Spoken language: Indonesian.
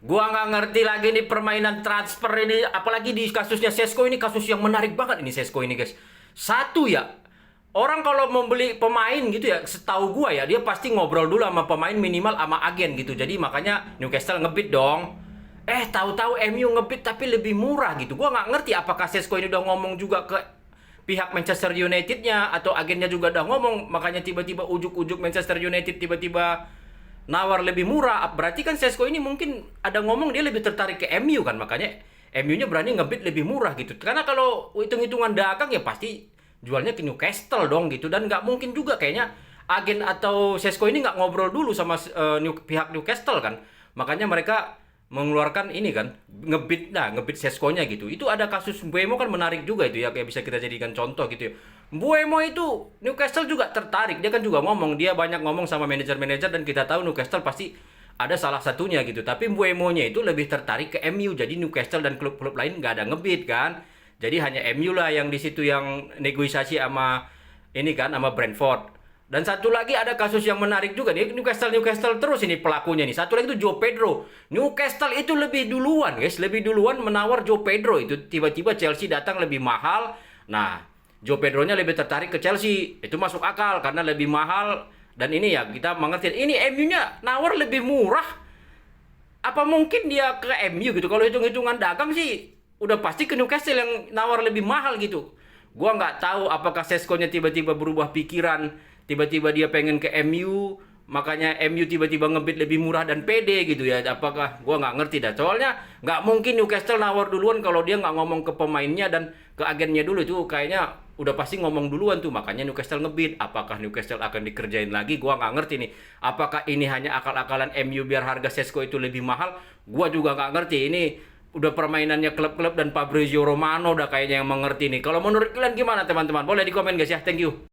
Gua nggak ngerti lagi nih permainan transfer ini, apalagi di kasusnya Sesko ini kasus yang menarik banget ini Sesko ini guys. Satu ya, orang kalau membeli pemain gitu ya, setahu gua ya dia pasti ngobrol dulu sama pemain minimal sama agen gitu. Jadi makanya Newcastle ngebid dong. Tahu-tahu MU ngebid tapi lebih murah gitu. Gua nggak ngerti apakah Sesko ini udah ngomong juga ke pihak Manchester United-nya atau agennya juga udah ngomong, makanya tiba-tiba ujuk-ujuk Manchester United tiba-tiba nawar lebih murah. Berarti kan Sesko ini mungkin ada ngomong dia lebih tertarik ke MU kan, makanya MU-nya berani ngebid lebih murah gitu. Karena kalau hitung-hitungan dagang ya pasti jualnya ke Newcastle dong gitu, dan nggak mungkin juga kayaknya agen atau Sesko ini nggak ngobrol dulu sama pihak Newcastle kan. Makanya mereka mengeluarkan ini kan, ngebit Sesko-nya gitu. Itu ada kasus Mbeumo kan menarik juga itu ya, kayak bisa kita jadikan contoh gitu ya. Mbeumo itu Newcastle juga tertarik, dia kan juga ngomong, dia banyak ngomong sama manajer-manajer dan kita tahu Newcastle pasti ada salah satunya gitu. Tapi Mbeumo-nya itu lebih tertarik ke MU, jadi Newcastle dan klub-klub lain nggak ada ngebit kan. Jadi hanya MU lah yang di situ yang negosiasi sama ini kan, sama Brentford. Dan satu lagi ada kasus yang menarik juga nih, Newcastle terus ini pelakunya nih. Satu lagi itu Joe Pedro. Newcastle itu lebih duluan guys, lebih duluan menawar Joe Pedro itu. Tiba-tiba Chelsea datang lebih mahal. Nah, Joe Pedronya lebih tertarik ke Chelsea. Itu masuk akal karena lebih mahal. Dan ini ya kita mengerti, ini MU-nya nawar lebih murah. Apa mungkin dia ke MU gitu? Kalau hitung-hitungan dagang sih udah pasti ke Newcastle yang nawar lebih mahal gitu. Gua nggak tahu apakah Sesko-nya tiba-tiba berubah pikiran, tiba-tiba dia pengen ke MU, makanya MU tiba-tiba ngebid lebih murah dan pede gitu ya. Apakah gua nggak ngerti dah. Soalnya nggak mungkin Newcastle nawar duluan kalau dia nggak ngomong ke pemainnya dan ke agennya dulu. Itu kayaknya udah pasti ngomong duluan tuh, makanya Newcastle ngebid. Apakah Newcastle akan dikerjain lagi? Gua nggak ngerti nih. Apakah ini hanya akal-akalan MU biar harga Sesko itu lebih mahal? Gua juga nggak ngerti. Ini udah permainannya klub-klub dan Fabrizio Romano udah kayaknya yang mengerti nih. Kalau menurut kalian gimana teman-teman? Boleh di komen guys ya. Thank you.